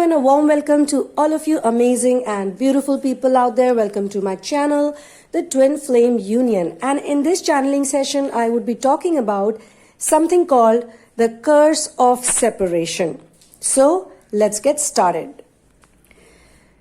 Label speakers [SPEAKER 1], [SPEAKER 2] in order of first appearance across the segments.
[SPEAKER 1] and a warm welcome to all of you amazing and beautiful people out there. Welcome to my channel, the Twinflame Union. And in this channeling session, I would be talking about something called the curse of separation. So let's get started.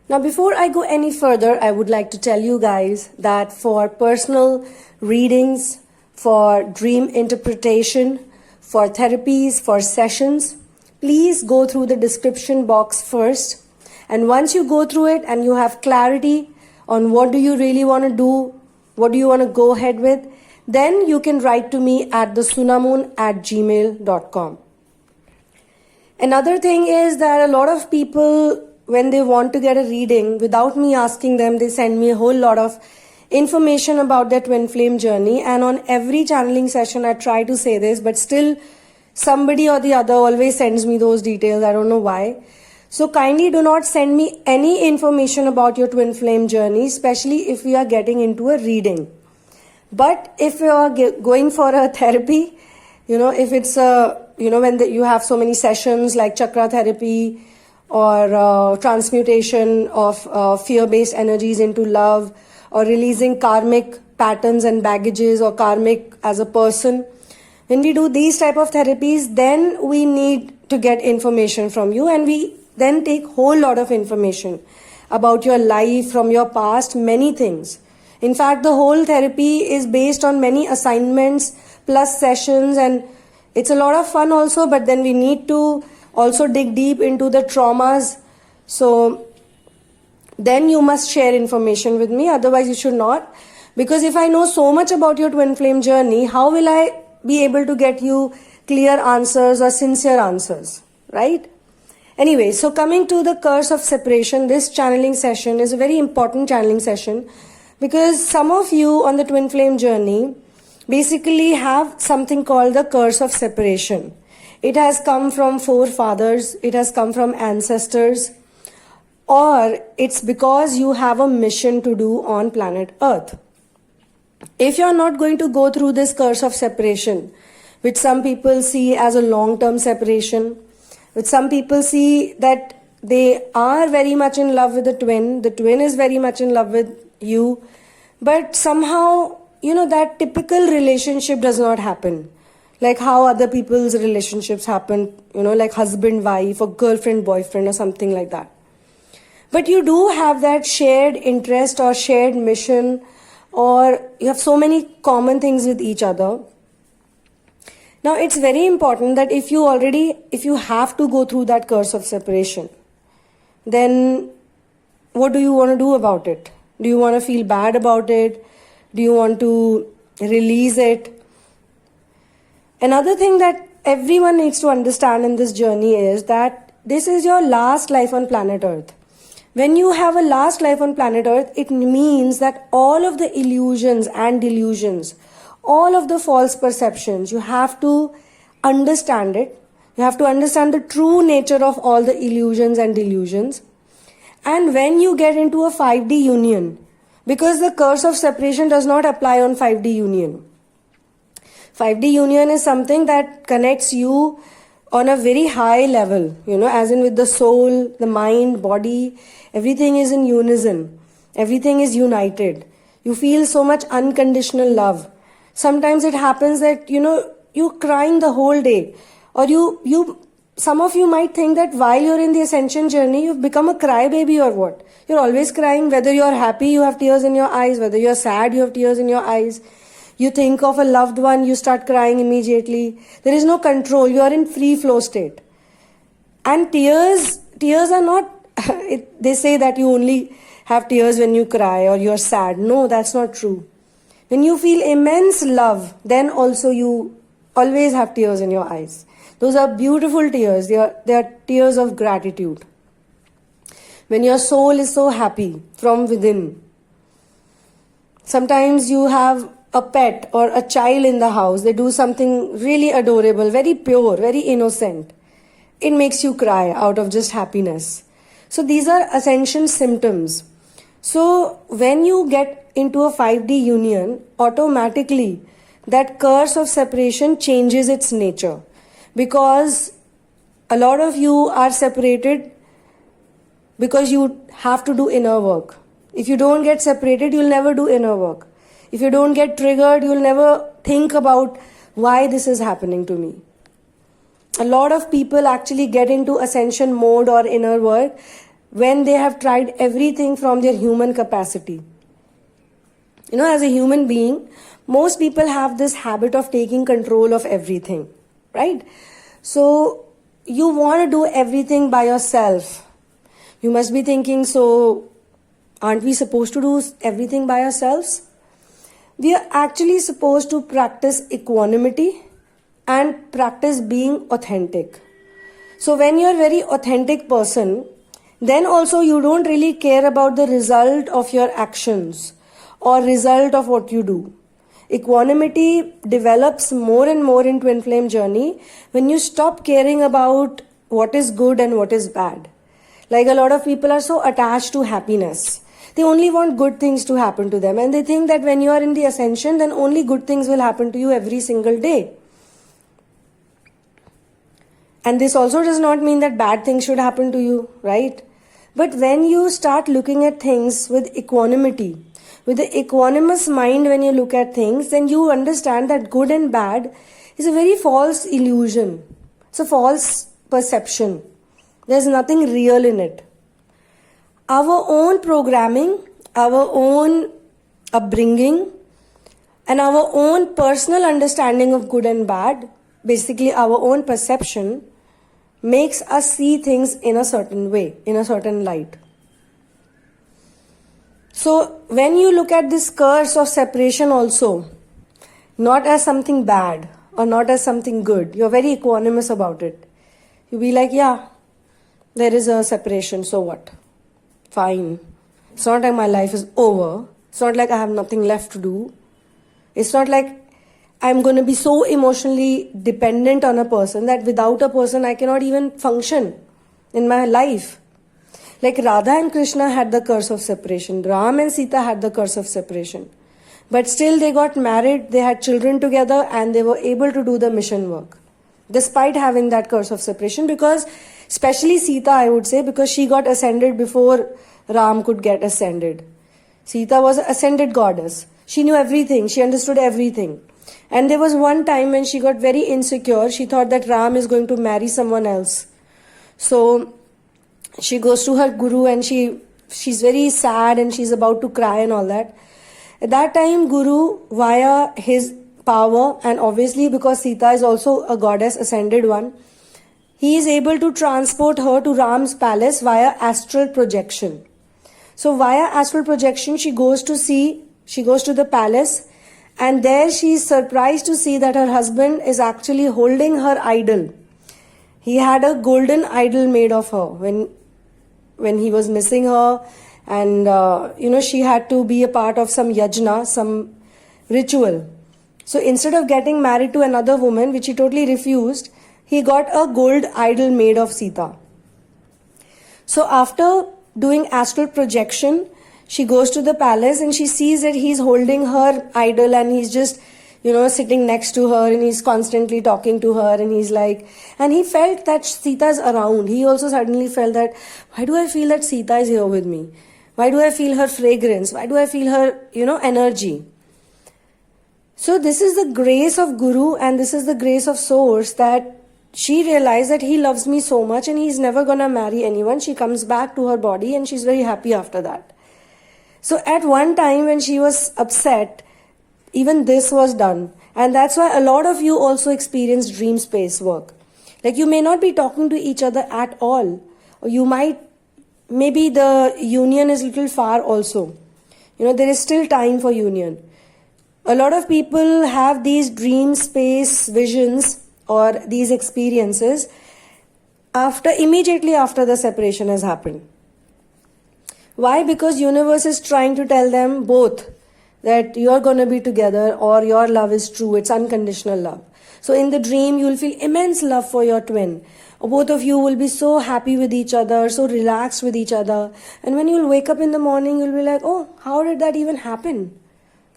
[SPEAKER 1] Now, before I go any further, I would like to tell you guys that for personal readings, for dream interpretation, for therapies, for sessions, please go through the description box first. And once you go through it and you have clarity on what do you really want to do, what do you want to go ahead with, then you can write to me at the sunamoon@gmail.com. Another thing is that a lot of people, when they want to get a reading, without me asking them, they send me a whole lot of information about their twin flame journey. And on every channeling session, I try to say this, but still somebody or the other always sends me those details. I don't know why. So kindly do not send me any information about your twin flame journey, especially if we are getting into a reading. But if you are going for a therapy, if it's when you have so many sessions like chakra therapy or transmutation of fear-based energies into love, or releasing karmic patterns and baggages or karmic as a person, when we do these type of therapies, then we need to get information from you, and we then take whole lot of information about your life, from your past, many things. In fact, the whole therapy is based on many assignments plus sessions, and it's a lot of fun also, but then we need to also dig deep into the traumas. So then you must share information with me, otherwise you should not. Because if I know so much about your twin flame journey, how will I be able to get you clear answers or sincere answers, right? Anyway, so coming to the curse of separation, this channeling session is a very important channeling session because some of you on the twin flame journey basically have something called the curse of separation. It has come from forefathers, it has come from ancestors, or it's because you have a mission to do on planet Earth. If you're not going to go through this curse of separation, which some people see as a long-term separation, which some people see that they are very much in love with the twin is very much in love with you, but somehow, that typical relationship does not happen. Like how other people's relationships happen, like husband-wife or girlfriend-boyfriend or something like that. But you do have that shared interest or shared mission, or you have so many common things with each other. Now, it's very important that if you have to go through that curse of separation, then what do you want to do about it? Do you want to feel bad about it? Do you want to release it? Another thing that everyone needs to understand in this journey is that this is your last life on planet Earth. When you have a last life on planet Earth, it means that all of the illusions and delusions, all of the false perceptions, you have to understand it. You have to understand the true nature of all the illusions and delusions. And when you get into a 5D union, because the curse of separation does not apply on 5D union. 5D union is something that connects you on a very high level, as in with the soul, the mind, body, everything is in unison. Everything is united. You feel so much unconditional love. Sometimes it happens that, you're crying the whole day. Or some of you might think that while you're in the ascension journey, you've become a crybaby or what? You're always crying. Whether you're happy, you have tears in your eyes. Whether you're sad, you have tears in your eyes. You think of a loved one, you start crying immediately. There is no control. You are in free flow state. And tears are not, they say that you only have tears when you cry or you're sad. No, that's not true. When you feel immense love, then also you always have tears in your eyes. Those are beautiful tears. They are tears of gratitude. When your soul is so happy from within. Sometimes you have a pet or a child in the house, they do something really adorable, very pure, very innocent. It makes you cry out of just happiness. So these are ascension symptoms. So when you get into a 5D union, automatically that curse of separation changes its nature. Because a lot of you are separated because you have to do inner work. If you don't get separated, you'll never do inner work. If you don't get triggered, you'll never think about why this is happening to me. A lot of people actually get into ascension mode or inner work when they have tried everything from their human capacity. As a human being, most people have this habit of taking control of everything, right? So you want to do everything by yourself. You must be thinking, so aren't we supposed to do everything by ourselves? We are actually supposed to practice equanimity and practice being authentic. So when you're a very authentic person, then also you don't really care about the result of your actions or result of what you do. Equanimity develops more and more in Twin Flame journey when you stop caring about what is good and what is bad. Like a lot of people are so attached to happiness. They only want good things to happen to them, and they think that when you are in the ascension, then only good things will happen to you every single day. And this also does not mean that bad things should happen to you, right? But when you start looking at things with equanimity, with the equanimous mind, when you look at things, then you understand that good and bad is a very false illusion. It's a false perception. There's nothing real in it. Our own programming, our own upbringing, and our own personal understanding of good and bad, basically our own perception, makes us see things in a certain way, in a certain light. So when you look at this curse of separation also, not as something bad or not as something good, you're very equanimous about it. You'll be like, yeah, there is a separation, so what? Fine. It's not like my life is over. It's not like I have nothing left to do. It's not like I'm going to be so emotionally dependent on a person that without a person I cannot even function in my life. Like Radha and Krishna had the curse of separation. Ram and Sita had the curse of separation. But still they got married, they had children together, and they were able to do the mission work. Despite having that curse of separation, because especially Sita, I would say, because she got ascended before Ram could get ascended. Sita was an ascended goddess. She knew everything. She understood everything. And there was one time when she got very insecure. She thought that Ram is going to marry someone else. So she goes to her guru and she's very sad and she's about to cry and all that. At that time, Guru, via his power, and obviously because Sita is also a goddess, ascended one, he is able to transport her to Ram's palace via astral projection. So via astral projection, she goes to the palace, and there she is surprised to see that her husband is actually holding her idol. He had a golden idol made of her when he was missing her, and she had to be a part of some yajna, some ritual. So instead of getting married to another woman, which he totally refused, he got a gold idol made of Sita. So after doing astral projection, she goes to the palace and she sees that he's holding her idol and he's just, sitting next to her and he's constantly talking to her, and he's like, and he felt that Sita's around. He also suddenly felt that, why do I feel that Sita is here with me? Why do I feel her fragrance? Why do I feel her, energy? So this is the grace of Guru and this is the grace of Source, that she realized that he loves me so much and he's never gonna marry anyone. She comes back to her body and she's very happy after that. So at one time when she was upset, even this was done. And that's why a lot of you also experience dream space work. Like you may not be talking to each other at all. Or you maybe the union is a little far also. There is still time for union. A lot of people have these dream space visions or these experiences immediately after the separation has happened. Why? Because universe is trying to tell them both that you're going to be together or your love is true. It's unconditional love. So in the dream, you'll feel immense love for your twin. Both of you will be so happy with each other, so relaxed with each other. And when you'll wake up in the morning, you'll be like, oh, how did that even happen?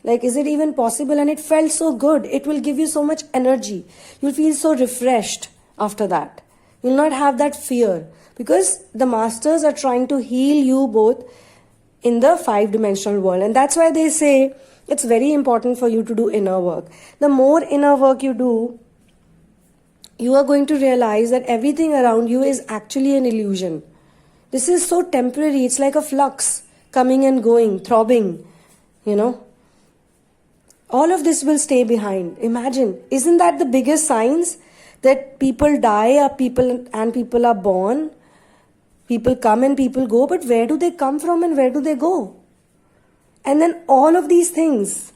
[SPEAKER 1] Like, is it even possible? And it felt so good. It will give you so much energy. You'll feel so refreshed after that. You'll not have that fear. because the masters are trying to heal you both in the 5-dimensional world. And that's why they say it's very important for you to do inner work. The more inner work you do, you are going to realize that everything around you is actually an illusion. This is so temporary. It's like a flux coming and going, throbbing, All of this will stay behind. Imagine, isn't that the biggest signs that people die and people are born? People come and people go, but where do they come from and where do they go? And then all of these things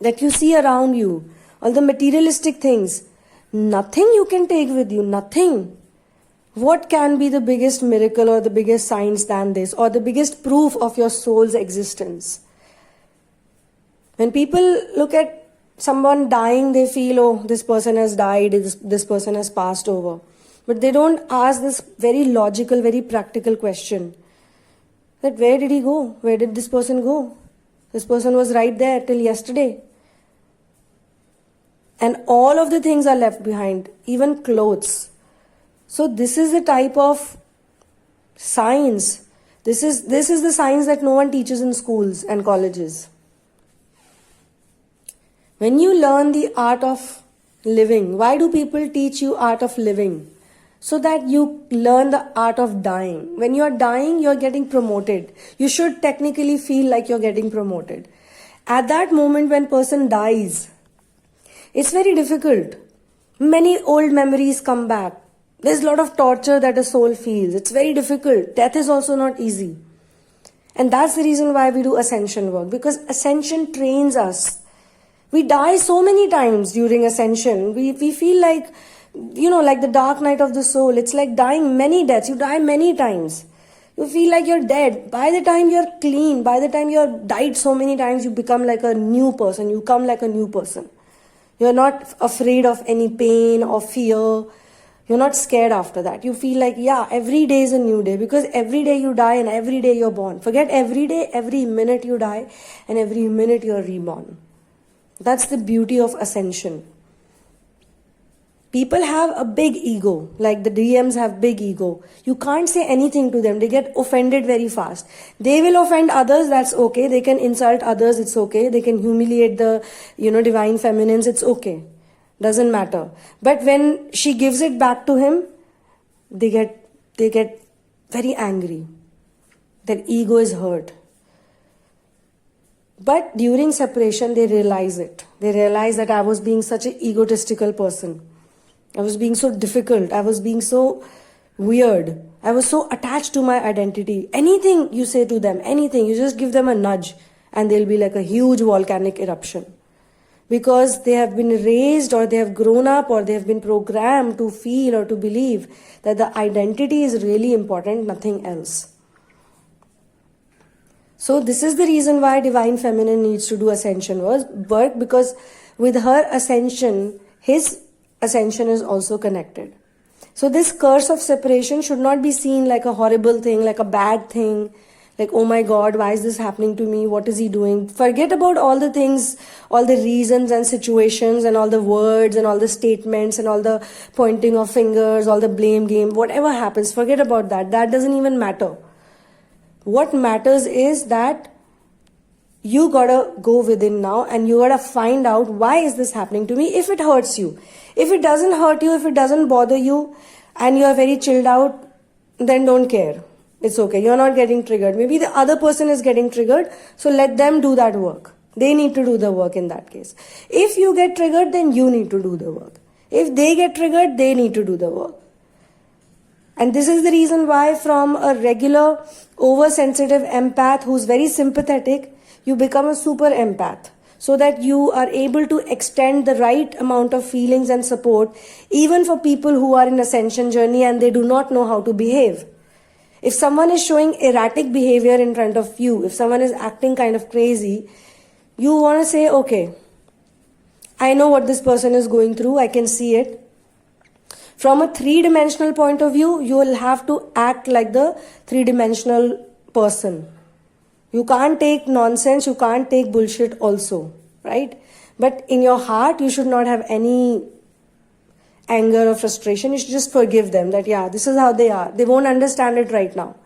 [SPEAKER 1] that you see around you, all the materialistic things, nothing you can take with you, nothing. What can be the biggest miracle or the biggest signs than this, or the biggest proof of your soul's existence? When people look at someone dying, they feel, oh, this person has died, this person has passed over. But they don't ask this very logical, very practical question. That where did he go? Where did this person go? This person was right there till yesterday. And all of the things are left behind, even clothes. So this is the type of science. This is the science that no one teaches in schools and colleges. When you learn the art of living, why do people teach you art of living? So that you learn the art of dying. When you are dying, you are getting promoted. You should technically feel like you're getting promoted. At that moment when person dies, it's very difficult. Many old memories come back. There's a lot of torture that a soul feels. It's very difficult. Death is also not easy. And that's the reason why we do ascension work. Because ascension trains us. We die so many times during ascension. We feel like, like the dark night of the soul. It's like dying many deaths. You die many times. You feel like you're dead. By the time you're clean, by the time you've died so many times, you become like a new person. You come like a new person. You're not afraid of any pain or fear. You're not scared after that. You feel like, every day is a new day, because every day you die and every day you're born. Forget every day, every minute you die and every minute you're reborn. That's the beauty of ascension. People have a big ego, like the DMs have big ego. You can't say anything to them. They get offended very fast. They will offend others, that's okay. They can insult others, it's okay. They can humiliate the, divine feminines, it's okay. Doesn't matter. But when she gives it back to him, they get very angry. Their ego is hurt. But during separation, they realize it. They realize that I was being such an egotistical person. I was being so difficult. I was being so weird. I was so attached to my identity. Anything you say to them, anything, you just give them a nudge and they'll be like a huge volcanic eruption. Because they have been raised, or they have grown up, or they have been programmed to feel or to believe that the identity is really important, nothing else. So this is the reason why Divine Feminine needs to do ascension work, because with her ascension, his ascension is also connected. So this curse of separation should not be seen like a horrible thing, like a bad thing, like, oh my God, why is this happening to me? What is he doing? Forget about all the things, all the reasons and situations and all the words and all the statements and all the pointing of fingers, all the blame game, whatever happens, forget about that. That doesn't even matter. What matters is that you gotta go within now and you gotta find out, why is this happening to me? If it hurts you, if it doesn't hurt you, if it doesn't bother you and you are very chilled out, then don't care. It's okay. You're not getting triggered. Maybe the other person is getting triggered. So let them do that work. They need to do the work in that case. If you get triggered, then you need to do the work. If they get triggered, they need to do the work. And this is the reason why from a regular oversensitive empath who's very sympathetic, you become a super empath. So that you are able to extend the right amount of feelings and support even for people who are in ascension journey and they do not know how to behave. If someone is showing erratic behavior in front of you, if someone is acting kind of crazy, you want to say, okay, I know what this person is going through, I can see it. From a three-dimensional point of view, you will have to act like the three-dimensional person. You can't take nonsense, you can't take bullshit also, right? But in your heart, you should not have any anger or frustration, you should just forgive them that, yeah, this is how they are. They won't understand it right now.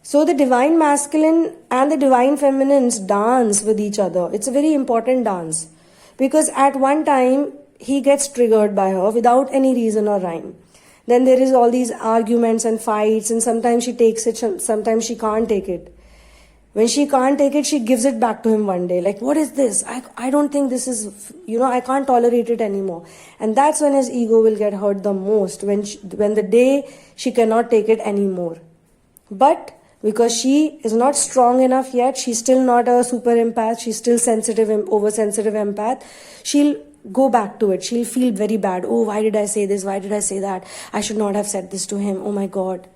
[SPEAKER 1] So the divine masculine and the divine feminines dance with each other. It's a very important dance. Because at one time, he gets triggered by her without any reason or rhyme. Then there is all these arguments and fights, and sometimes she takes it, sometimes she can't take it. When she can't take it, she gives it back to him one day. Like, what is this? I don't think this is, I can't tolerate it anymore. And that's when his ego will get hurt the most, when the day she cannot take it anymore. But because she is not strong enough yet, she's still not a super empath, she's still sensitive, oversensitive empath, she'll go back to it. She'll feel very bad. Oh, why did I say this? Why did I say that? I should not have said this to him. Oh my God.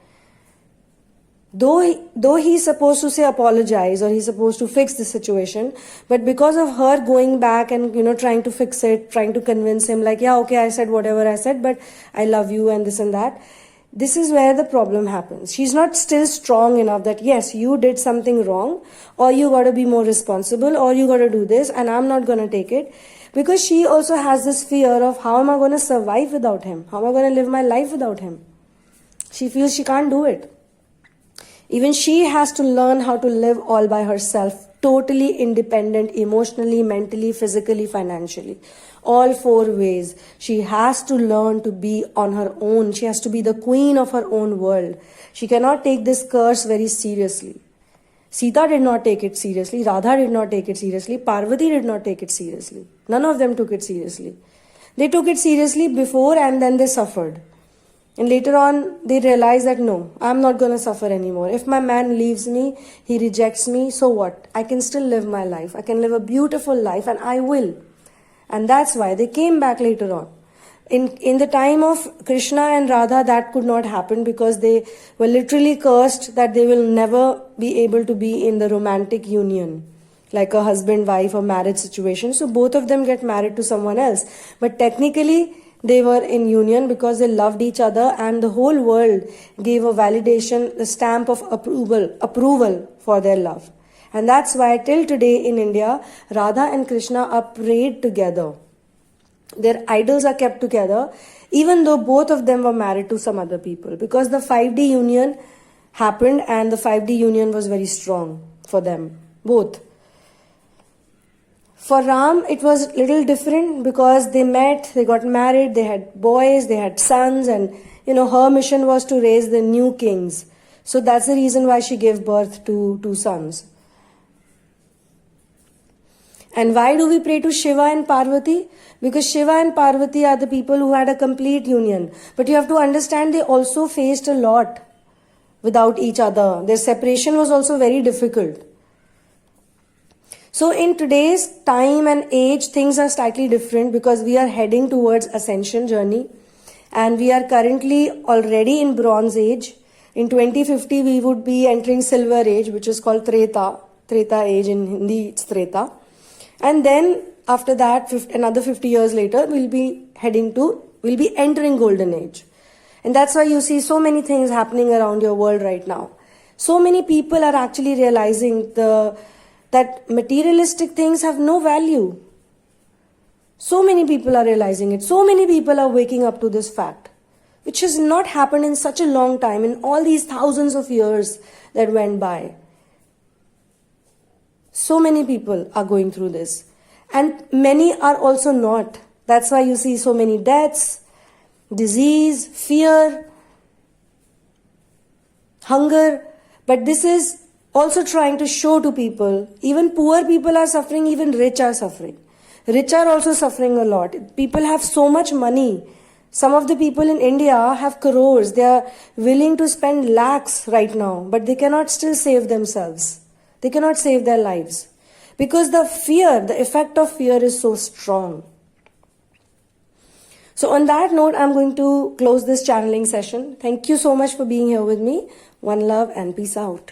[SPEAKER 1] Though he's supposed to say apologize, or he's supposed to fix the situation, but because of her going back and trying to fix it, trying to convince him like, yeah, okay, I said whatever I said, but I love you and this and that, this is where the problem happens. She's not still strong enough that yes, you did something wrong, or you got to be more responsible, or you got to do this, and I'm not going to take it, because she also has this fear of, how am I going to survive without him? How am I going to live my life without him? She feels she can't do it. Even she has to learn how to live all by herself, totally independent, emotionally, mentally, physically, financially. All 4 ways. She has to learn to be on her own. She has to be the queen of her own world. She cannot take this curse very seriously. Sita did not take it seriously. Radha did not take it seriously. Parvati did not take it seriously. None of them took it seriously. They took it seriously before, and then they suffered. And later on, they realize that no, I'm not going to suffer anymore. If my man leaves me, he rejects me, so what? I can still live my life. I can live a beautiful life, and I will. And that's why they came back later on. In the time of Krishna and Radha, that could not happen, because they were literally cursed that they will never be able to be in the romantic union, like a husband-wife or marriage situation. So both of them get married to someone else. But technically, they were in union because they loved each other, and the whole world gave a validation, the stamp of approval for their love. And that's why till today in India, Radha and Krishna are prayed together. Their idols are kept together, even though both of them were married to some other people, because the 5D union happened, and the 5D union was very strong for them, both. For Ram, it was little different, because they met, they got married, they had boys, they had sons, and her mission was to raise the new kings. So that's the reason why she gave birth to 2 sons. And why do we pray to Shiva and Parvati? Because Shiva and Parvati are the people who had a complete union. But you have to understand, they also faced a lot without each other. Their separation was also very difficult. So in today's time and age, things are slightly different, because we are heading towards ascension journey, and we are currently already in bronze age. In 2050, we would be entering silver age, which is called Treta age, in Hindi it's Treta. And then after that, another 50 years later, we'll be entering golden age. And that's why you see so many things happening around your world right now. So many people are actually realizing that materialistic things have no value. So many people are realizing it. So many people are waking up to this fact, which has not happened in such a long time, in all these thousands of years that went by. So many people are going through this, and many are also not. That's why you see so many deaths, disease, fear, hunger. But this is also trying to show to people, even poor people are suffering, even rich are suffering. Rich are also suffering a lot. People have so much money. Some of the people in India have crores. They are willing to spend lakhs right now, but they cannot still save themselves. They cannot save their lives, because the effect of fear is so strong. So on that note, I'm going to close this channeling session. Thank you so much for being here with me. One love and peace out.